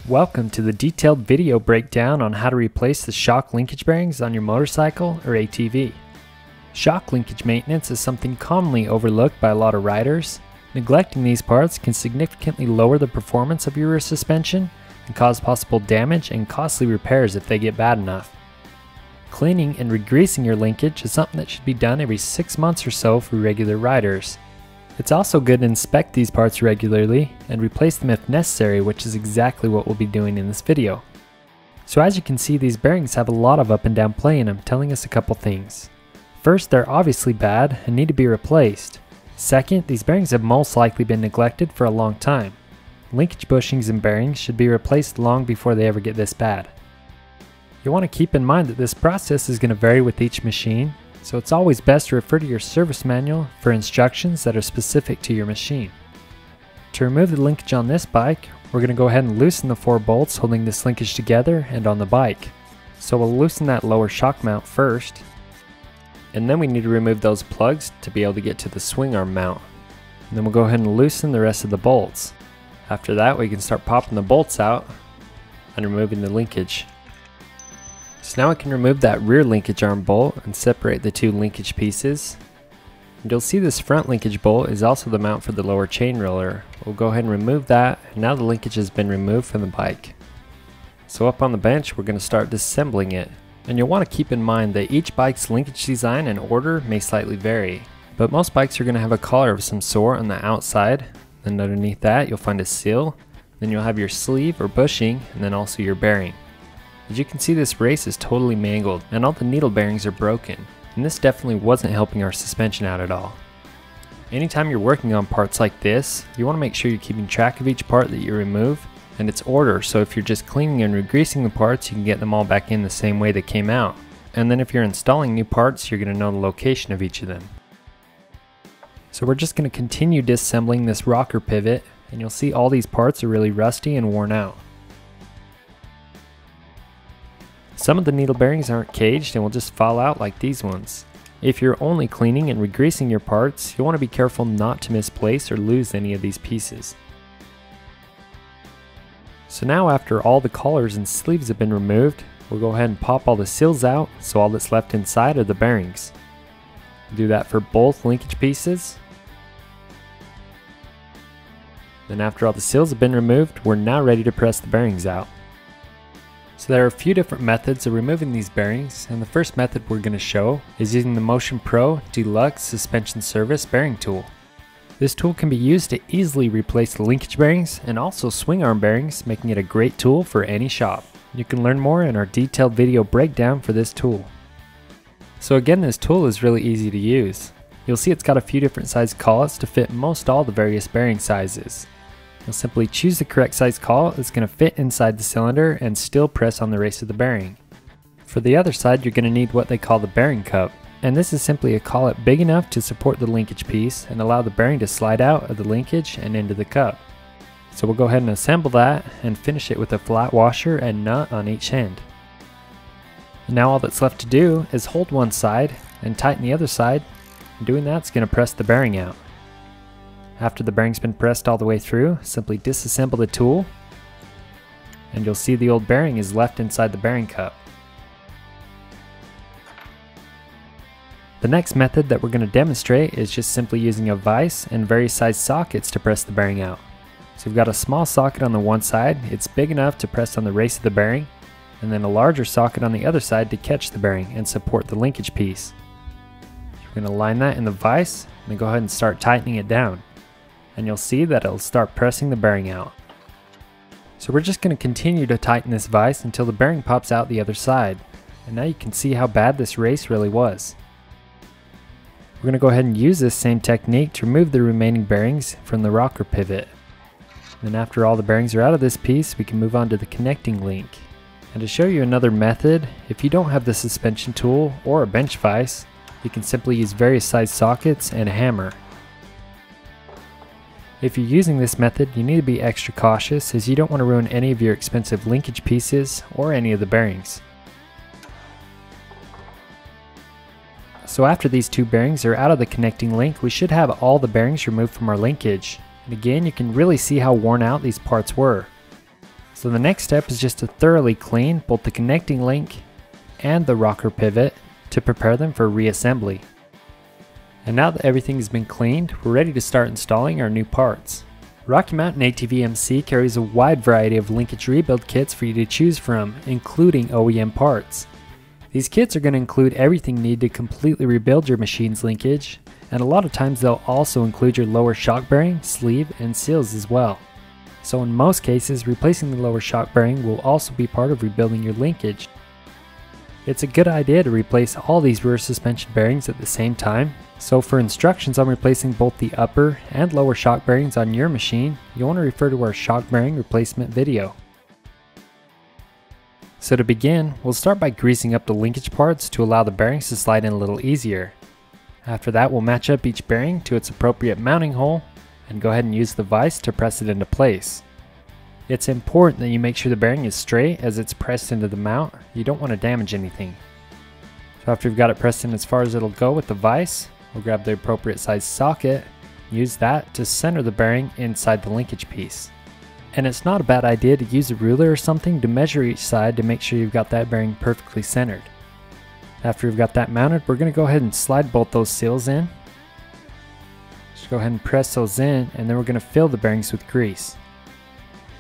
Welcome to the detailed video breakdown on how to replace the shock linkage bearings on your motorcycle or ATV. Shock linkage maintenance is something commonly overlooked by a lot of riders. Neglecting these parts can significantly lower the performance of your rear suspension and cause possible damage and costly repairs if they get bad enough. Cleaning and re-greasing your linkage is something that should be done every 6 months or so for regular riders. It's also good to inspect these parts regularly and replace them if necessary, which is exactly what we'll be doing in this video. So as you can see, these bearings have a lot of up and down play in them, telling us a couple things. First, they're obviously bad and need to be replaced. Second, these bearings have most likely been neglected for a long time. Linkage bushings and bearings should be replaced long before they ever get this bad. You'll want to keep in mind that this process is going to vary with each machine, so it's always best to refer to your service manual for instructions that are specific to your machine. To remove the linkage on this bike, we're going to go ahead and loosen the 4 bolts holding this linkage together and on the bike. So we'll loosen that lower shock mount first, and then we need to remove those plugs to be able to get to the swing arm mount. And then we'll go ahead and loosen the rest of the bolts. After that, we can start popping the bolts out and removing the linkage. So now we can remove that rear linkage arm bolt and separate the 2 linkage pieces. And you'll see this front linkage bolt is also the mount for the lower chain roller. We'll go ahead and remove that, and now the linkage has been removed from the bike. So up on the bench, we're going to start disassembling it. And you'll want to keep in mind that each bike's linkage design and order may slightly vary. But most bikes are going to have a collar of some sort on the outside. Then underneath that, you'll find a seal. Then you'll have your sleeve or bushing, and then also your bearing. As you can see, this race is totally mangled and all the needle bearings are broken, and this definitely wasn't helping our suspension out at all. Anytime you're working on parts like this, you want to make sure you're keeping track of each part that you remove and its order, so if you're just cleaning and re-greasing the parts, you can get them all back in the same way they came out. And then if you're installing new parts, you're going to know the location of each of them. So we're just going to continue disassembling this rocker pivot, and you'll see all these parts are really rusty and worn out. Some of the needle bearings aren't caged and will just fall out like these ones. If you're only cleaning and re-greasing your parts, you'll want to be careful not to misplace or lose any of these pieces. So now, after all the collars and sleeves have been removed, we'll go ahead and pop all the seals out, so all that's left inside are the bearings. Do that for both linkage pieces. Then after all the seals have been removed, we're now ready to press the bearings out. So there are a few different methods of removing these bearings, and the first method we're going to show is using the Motion Pro Deluxe Suspension Service Bearing Tool. This tool can be used to easily replace the linkage bearings and also swing arm bearings, making it a great tool for any shop. You can learn more in our detailed video breakdown for this tool. So again, this tool is really easy to use. You'll see it's got a few different size collets to fit most all the various bearing sizes. You'll simply choose the correct size collet that's going to fit inside the cylinder and still press on the race of the bearing. For the other side, you're going to need what they call the bearing cup, and this is simply a collet big enough to support the linkage piece and allow the bearing to slide out of the linkage and into the cup. So we'll go ahead and assemble that and finish it with a flat washer and nut on each end. And now all that's left to do is hold one side and tighten the other side, and doing that's going to press the bearing out. After the bearing's been pressed all the way through, simply disassemble the tool, and you'll see the old bearing is left inside the bearing cup. The next method that we're going to demonstrate is just simply using a vise and various size sockets to press the bearing out. So we've got a small socket on the one side, it's big enough to press on the race of the bearing, and then a larger socket on the other side to catch the bearing and support the linkage piece. We're going to line that in the vise and then go ahead and start tightening it down. And you'll see that it'll start pressing the bearing out. So we're just going to continue to tighten this vise until the bearing pops out the other side. And now you can see how bad this race really was. We're going to go ahead and use this same technique to remove the remaining bearings from the rocker pivot. Then after all the bearings are out of this piece, we can move on to the connecting link. And to show you another method, if you don't have the suspension tool or a bench vise, you can simply use various size sockets and a hammer. If you're using this method, you need to be extra cautious as you don't want to ruin any of your expensive linkage pieces or any of the bearings. So after these 2 bearings are out of the connecting link, we should have all the bearings removed from our linkage. And again, you can really see how worn out these parts were. So the next step is just to thoroughly clean both the connecting link and the rocker pivot to prepare them for reassembly. And now that everything has been cleaned, we're ready to start installing our new parts. Rocky Mountain ATV MC carries a wide variety of linkage rebuild kits for you to choose from, including OEM parts. These kits are going to include everything needed to completely rebuild your machine's linkage, and a lot of times they'll also include your lower shock bearing, sleeve, and seals as well. So in most cases, replacing the lower shock bearing will also be part of rebuilding your linkage. It's a good idea to replace all these rear suspension bearings at the same time. So for instructions on replacing both the upper and lower shock bearings on your machine, you'll want to refer to our shock bearing replacement video. So to begin, we'll start by greasing up the linkage parts to allow the bearings to slide in a little easier. After that, we'll match up each bearing to its appropriate mounting hole and go ahead and use the vise to press it into place. It's important that you make sure the bearing is straight as it's pressed into the mount. You don't want to damage anything. So after you've got it pressed in as far as it'll go with the vise, we'll grab the appropriate size socket, use that to center the bearing inside the linkage piece. And it's not a bad idea to use a ruler or something to measure each side to make sure you've got that bearing perfectly centered. After we've got that mounted, we're going to go ahead and slide both those seals in. Just go ahead and press those in, and then we're going to fill the bearings with grease.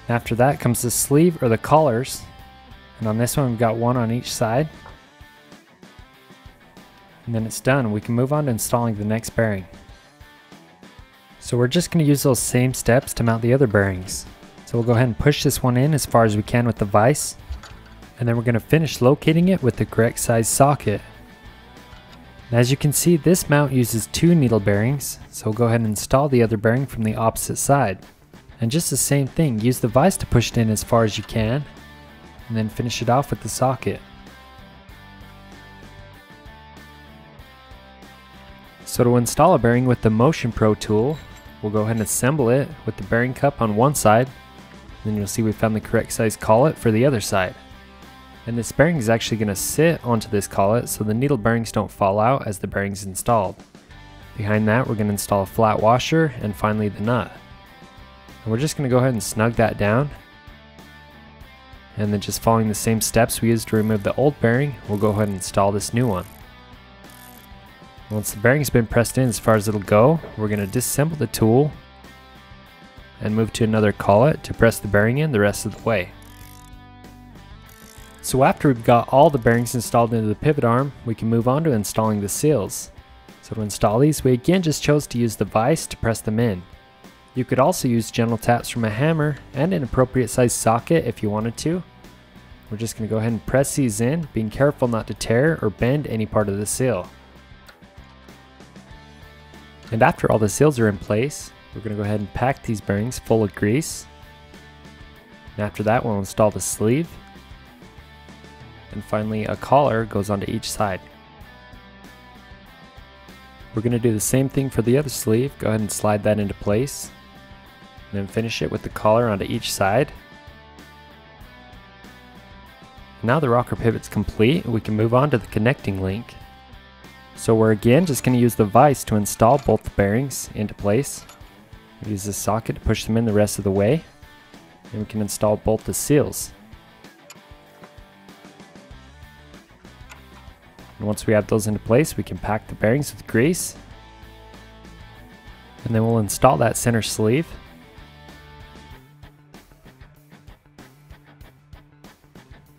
After that comes the sleeve or the collars, and on this one we've got one on each side. And then it's done. We can move on to installing the next bearing. So we're just going to use those same steps to mount the other bearings. So we'll go ahead and push this one in as far as we can with the vise, and then we're going to finish locating it with the correct size socket. And as you can see, this mount uses 2 needle bearings, so we'll go ahead and install the other bearing from the opposite side. And just the same thing, use the vise to push it in as far as you can, and then finish it off with the socket. So to install a bearing with the Motion Pro tool, we'll go ahead and assemble it with the bearing cup on one side, and then you'll see we found the correct size collet for the other side. And this bearing is actually going to sit onto this collet so the needle bearings don't fall out as the bearing is installed. Behind that, we're going to install a flat washer and finally the nut. And we're just going to go ahead and snug that down, and then just following the same steps we used to remove the old bearing, we'll go ahead and install this new one. Once the bearing's been pressed in as far as it'll go, we're going to disassemble the tool and move to another collet to press the bearing in the rest of the way. So after we've got all the bearings installed into the pivot arm, we can move on to installing the seals. So to install these, we again just chose to use the vise to press them in. You could also use gentle taps from a hammer and an appropriate size socket if you wanted to. We're just going to go ahead and press these in, being careful not to tear or bend any part of the seal. And after all the seals are in place, we're going to go ahead and pack these bearings full of grease. And after that, we'll install the sleeve. And finally, a collar goes onto each side. We're going to do the same thing for the other sleeve. Go ahead and slide that into place, and then finish it with the collar onto each side. Now the rocker pivot's complete, we can move on to the connecting link. So we're again just going to use the vise to install both the bearings into place. Use the socket to push them in the rest of the way, and we can install both the seals. And once we have those into place, we can pack the bearings with grease, and then we'll install that center sleeve.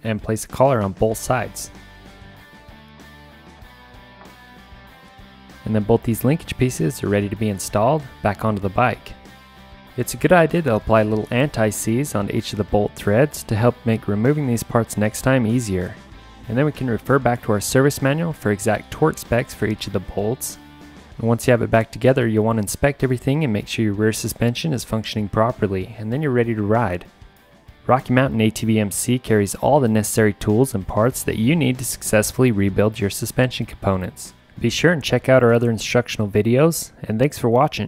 And place a collar on both sides. And then both these linkage pieces are ready to be installed back onto the bike. It's a good idea to apply little anti-seize onto each of the bolt threads to help make removing these parts next time easier. And then we can refer back to our service manual for exact torque specs for each of the bolts. And once you have it back together, you'll want to inspect everything and make sure your rear suspension is functioning properly, and then you're ready to ride. Rocky Mountain ATV MC carries all the necessary tools and parts that you need to successfully rebuild your suspension components. Be sure and check out our other instructional videos, and thanks for watching.